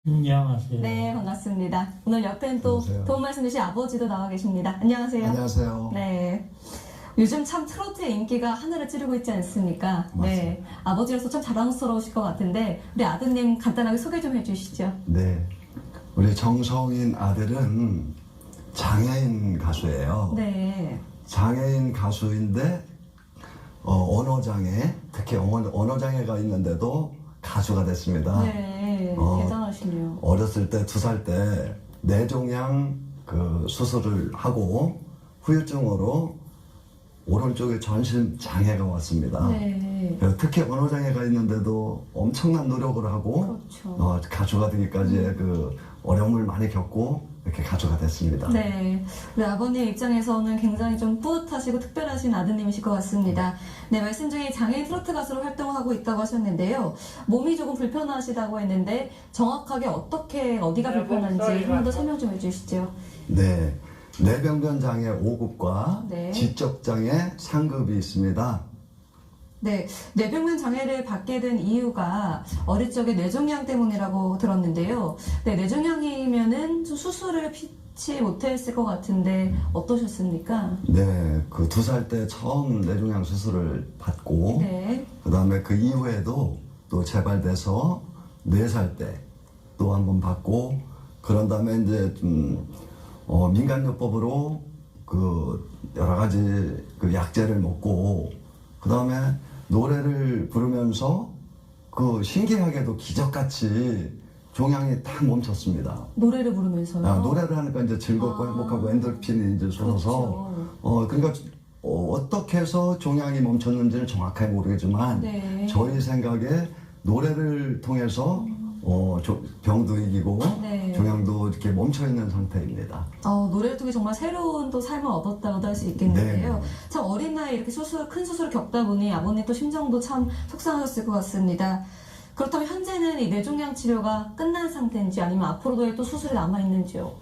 안녕하세요. 네, 반갑습니다. 오늘 옆엔 또 안녕하세요. 도움 말씀 주신 아버지도 나와 계십니다. 안녕하세요. 안녕하세요. 네. 요즘 참 트로트의 인기가 하늘을 찌르고 있지 않습니까? 네. 아버지로서 참 자랑스러우실 것 같은데, 우리 아드님 간단하게 소개 좀 해주시죠. 네. 우리 정성인 아들은 장애인 가수예요. 네. 장애인 가수인데 언어장애, 특히 언어장애가 있는데도 가수가 됐습니다. 네. 대단하시네요. 어렸을 때 2살 때 뇌종양 그 수술을 하고 후유증으로 오른쪽에 전신 장애가 왔습니다. 네. 그래서 특히 언어장애가 있는데도 엄청난 노력을 하고 그렇죠. 가수가 되기까지의 그 어려움을 많이 겪고 이렇게 가수가 됐습니다. 네. 우리 아버님 입장에서는 굉장히 좀 뿌듯하시고 특별하신 아드님이실 것 같습니다. 네, 말씀 중에 장애인 트로트 가수로 활동하고 있다고 하셨는데요. 몸이 조금 불편하시다고 했는데 정확하게 어디가 불편한지 한 번 더 설명 좀 해주시죠. 네. 뇌병변 장애 5급과 네. 지적 장애 상급이 있습니다. 네, 뇌병변 장애를 받게 된 이유가 어릴 적에 뇌종양 때문이라고 들었는데요. 네, 뇌종양이면은 좀 수술을 피치 못했을 것 같은데 어떠셨습니까? 네. 그 2살 때 처음 뇌종양 수술을 받고 네. 그다음에 그 이후에도 또 재발돼서 4살 때 또 한 번 받고 그런 다음에 이제 민간요법으로 그 여러 가지 그 약제를 먹고 그 다음에 노래를 부르면서 그 신기하게도 기적같이 종양이 딱 멈췄습니다. 노래를 부르면서요? 노래를 하니까 이제 즐겁고 행복하고 엔돌핀이 이제 솟아서 그러니까 어떻게 해서 종양이 멈췄는지는 정확하게 모르겠지만 네. 저희 생각에 노래를 통해서 병도 이기고 네. 종양도 이렇게 멈춰 있는 상태입니다. 노래를 통해 정말 새로운 또 삶을 얻었다고도 할 수 있겠는데요. 네. 참 어린 나이에 이렇게 큰 수술을 겪다 보니 아버님 또 심정도 참 속상하셨을 것 같습니다. 그렇다면 현재는 이 뇌종양 치료가 끝난 상태인지 아니면 앞으로도 또 수술이 남아있는지요?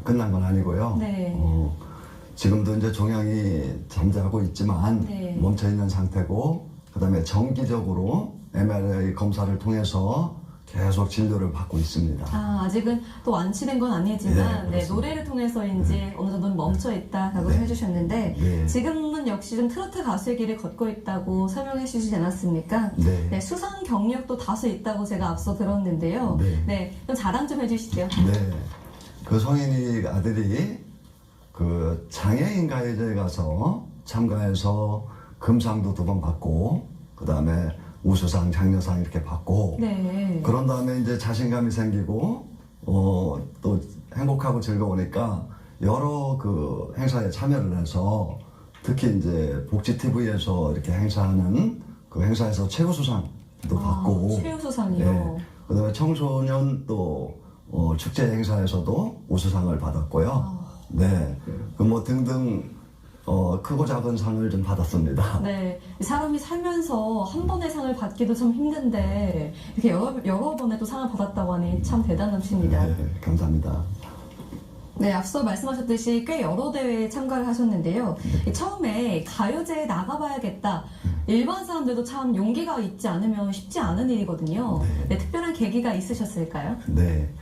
끝난 건 아니고요. 네. 지금도 이제 종양이 잠자고 있지만 네. 멈춰 있는 상태고 그다음에 정기적으로 MRI 검사를 통해서 계속 진료를 받고 있습니다. 아직은 또 완치된 건 아니지만 네, 네, 노래를 통해서인지 어느 정도는 멈춰 있다라고 네. 해주셨는데 네. 지금은 역시 좀 트로트 가수의 길을 걷고 있다고 설명해 주시지 않았습니까? 네. 수상 경력도 다수 있다고 제가 앞서 들었는데요. 네. 좀 자랑 좀 해주시죠. 네. 그 성인이 아들이 그 장애인 가요제에 가서 참가해서 금상도 2번 받고 그다음에 우수상, 장려상 이렇게 받고 네. 그런 다음에 이제 자신감이 생기고 또 행복하고 즐거우니까 여러 그 행사에 참여를 해서 특히 이제 복지 TV에서 이렇게 행사하는 그 행사에서 최우수상도 받고 최우수상이요. 네. 그다음에 청소년 또 축제 행사에서도 우수상을 받았고요. 네. 그 뭐 등등 크고 작은 상을 좀 받았습니다. 네, 사람이 살면서 한 번의 상을 받기도 참 힘든데 이렇게 여러 번의 또 상을 받았다고 하니 참 대단하십니다. 네, 감사합니다. 네, 앞서 말씀하셨듯이 꽤 여러 대회에 참가를 하셨는데요. 처음에 가요제에 나가봐야겠다. 일반 사람들도 참 용기가 있지 않으면 쉽지 않은 일이거든요. 네, 특별한 계기가 있으셨을까요? 네.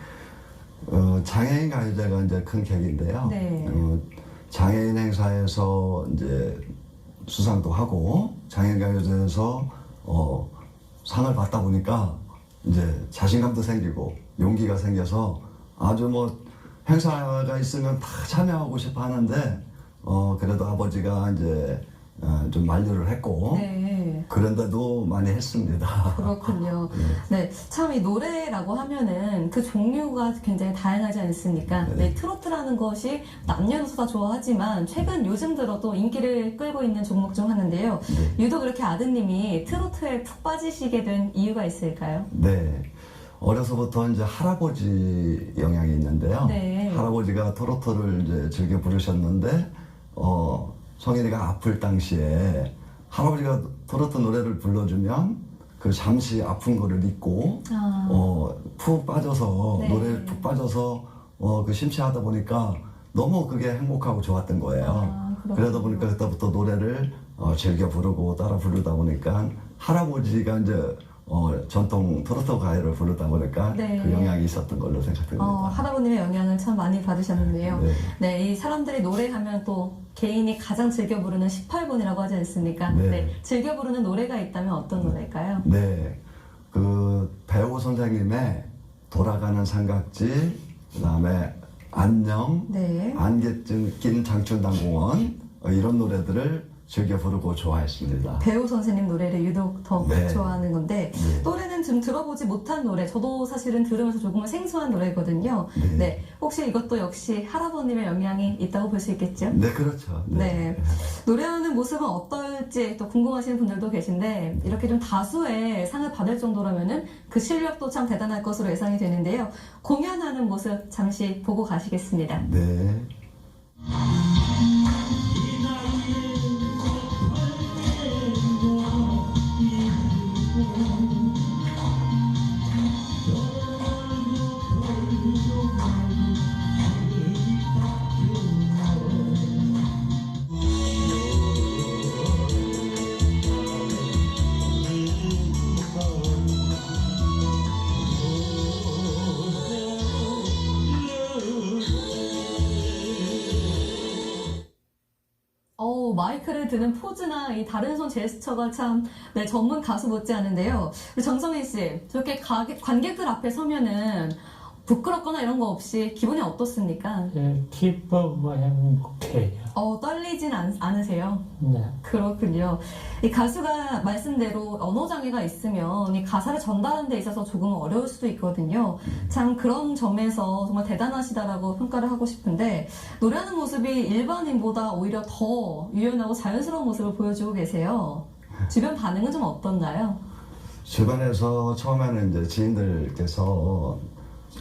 장애인 가요제가 이제 큰 계기인데요. 네. 장애인 행사에서 이제 수상도 하고 장애인 가요제에서 상을 받다 보니까 이제 자신감도 생기고 용기가 생겨서 아주 뭐 행사가 있으면 다 참여하고 싶어 하는데 그래도 아버지가 이제 좀 만류를 했고 네. 그런데도 많이 했습니다. 그렇군요. 네, 참 이 노래라고 하면은 그 종류가 굉장히 다양하지 않습니까? 네, 트로트라는 것이 남녀노소 다 좋아하지만 최근 요즘 들어도 인기를 끌고 있는 종목 중 하나인데요. 유독 그렇게 아드님이 트로트에 푹 빠지시게 된 이유가 있을까요? 네. 어려서부터 이제 할아버지 영향이 있는데요. 네. 할아버지가 트로트를 이제 즐겨 부르셨는데, 성인이가 아플 당시에 할아버지가 트로트 노래를 불러주면 그 잠시 아픈 거를 잊고, 푹 빠져서, 네. 노래에 푹 빠져서, 그 심취하다 보니까 너무 그게 행복하고 좋았던 거예요. 그러다 보니까 그때부터 노래를 즐겨 부르고 따라 부르다 보니까 할아버지가 이제 전통 트로트 가요를 부르다 보니까 네. 그 영향이 있었던 걸로 생각됩니다. 할아버님의 영향을 참 많이 받으셨는데요. 네. 네, 이 사람들이 노래하면 또 개인이 가장 즐겨 부르는 18번이라고 하지 않습니까? 네. 즐겨 부르는 노래가 있다면 어떤 노래일까요? 네, 그 배우 선생님의 돌아가는 삼각지, 그다음에 안녕, 네. 안개증 낀 장춘당공원 이런 노래들을 즐겨 부르고 좋아했습니다. 배우 선생님 노래를 유독 더 네. 좋아하는 건데 네. 노래는 좀 들어보지 못한 노래 저도 사실은 들으면서 조금은 생소한 노래거든요. 네. 네, 혹시 이것도 역시 할아버님의 영향이 있다고 볼 수 있겠죠? 네, 그렇죠. 네. 노래하는 모습은 어떨지 또 궁금하신 분들도 계신데 이렇게 좀 다수의 상을 받을 정도라면은 그 실력도 참 대단할 것으로 예상이 되는데요. 공연하는 모습 잠시 보고 가시겠습니다. 네. 마이크를 드는 포즈나 이 다른 손 제스처가 참 네, 전문 가수 못지않은데요. 우리 정성희 씨, 저렇게 관객들 앞에 서면은 부끄럽거나 이런 거 없이 기분이 어떻습니까? 예, 기쁘고 행복해요. 떨리진 않으세요? 네. 그렇군요. 이 가수가 말씀대로 언어장애가 있으면 이 가사를 전달하는 데 있어서 조금 어려울 수도 있거든요. 참 그런 점에서 정말 대단하시다라고 평가를 하고 싶은데 노래하는 모습이 일반인보다 오히려 더 유연하고 자연스러운 모습을 보여주고 계세요. 주변 반응은 좀 어떤가요? 주변에서 처음에는 이제 지인들께서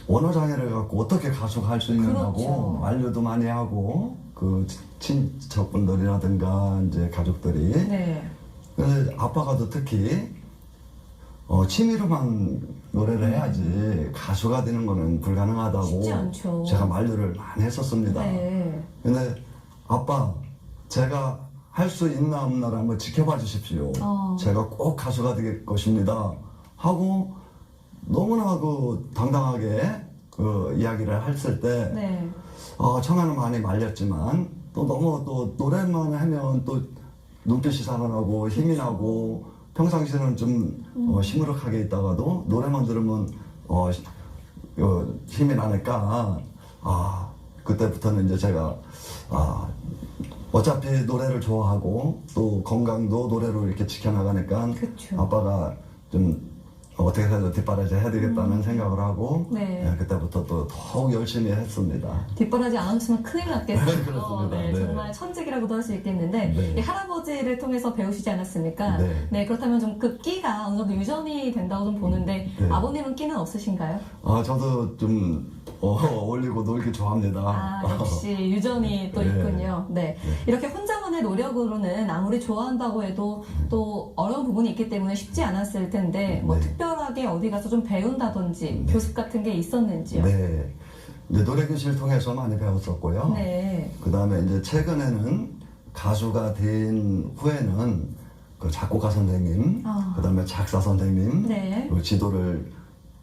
언어 장애를 갖고 어떻게 가수가 할 수 있느냐고 그렇죠. 만류도 많이 하고 그 친척분들이라든가 이제 가족들이 네. 근데 아빠가 또 특히 취미로만 노래를 해야지 가수가 되는 거는 불가능하다고 쉽지 않죠. 제가 만류를 많이 했었습니다. 네. 근데 아빠 제가 할 수 있나 없나를 한번 지켜봐 주십시오. 제가 꼭 가수가 될 것입니다. 하고 너무나 그 당당하게 그 이야기를 했을 때 네. 청아는 많이 말렸지만 또 너무 또 노래만 하면 또 눈빛이 살아나고 힘이 나고 평상시에는 좀 시무룩하게 있다가도 노래만 들으면 힘이 나니까 그때부터는 이제 제가 어차피 노래를 좋아하고 또 건강도 노래로 이렇게 지켜나가니까 그쵸. 아빠가 좀 어떻게 해서 뒷바라지 해야 되겠다는 생각을 하고 네. 그때부터 또 더욱 열심히 했습니다. 뒷바라지 안 하시면 큰일 났겠어요. 그렇습니다. 네, 네. 정말 천직이라고도 할 수 있겠는데 네. 이 할아버지를 통해서 배우시지 않았습니까? 네. 그렇다면 좀 그 끼가 어느 정도 유전이 된다고 좀 보는데 네. 아버님은 끼는 없으신가요? 저도 좀 어울리고 놀기 좋아합니다. 역시 유전이 또 네. 있군요. 네. 이렇게 혼자만의 노력으로는 아무리 좋아한다고 해도 또 어려운 부분이 있기 때문에 쉽지 않았을 텐데 뭐 네. 특별하게 어디 가서 좀 배운다든지 교습 같은 게 있었는지요? 네. 이제 노래교실 통해서 많이 배웠었고요. 네. 그 다음에 이제 최근에는 가수가 된 후에는 그 작곡가 선생님, 그 다음에 작사 선생님, 네. 그 지도를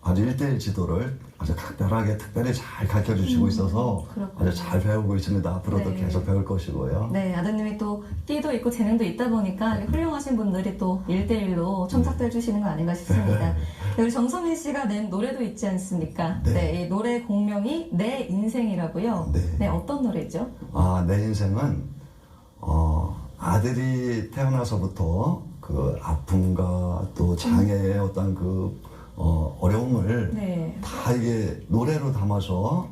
아주 1대1 지도를 아주 각별하게 특별히 잘 가르쳐 주시고 있어서 그렇군요. 아주 잘 배우고 있습니다. 앞으로도 네. 계속 배울 것이고요. 네, 아드님이 또 끼도 있고 재능도 있다 보니까 훌륭하신 분들이 또 1대1로 첨삭도 해주시는 거 아닌가 싶습니다. 네, 우리 정성민 씨가 낸 노래도 있지 않습니까? 네. 이 노래 공명이 내 인생이라고요. 네. 어떤 노래죠? 내 인생은 아들이 태어나서부터 그 아픔과 또 장애의 어떤 그 어려움을 네. 다 이게 노래로 담아서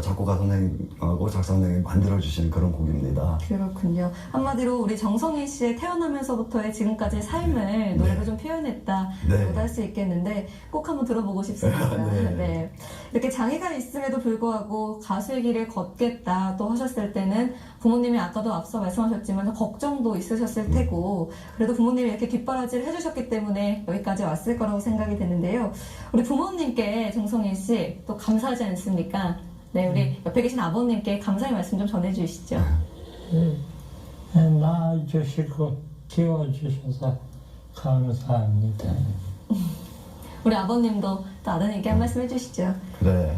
작곡가 선생님하고 작사 선생님이 만들어주신 그런 곡입니다. 그렇군요. 한마디로 우리 정성희 씨의 태어나면서부터의 지금까지의 삶을 노래로 좀 표현했다라고 네. 할 수 있겠는데 꼭 한번 들어보고 싶습니다. 네. 네. 이렇게 장애가 있음에도 불구하고 가수의 길을 걷겠다 또 하셨을 때는 부모님이 아까도 앞서 말씀하셨지만 걱정도 있으셨을 테고 그래도 부모님이 이렇게 뒷바라지를 해주셨기 때문에 여기까지 왔을 거라고 생각이 되는데요. 우리 부모님께 정성희 씨 또 감사하지 않습니까? 네, 우리 옆에 계신 아버님께 감사의 말씀 좀 전해주시죠. 낳아주시고 키워주셔서 감사합니다. 우리 아버님도 또 아드님께 한 말씀 해주시죠. 그래.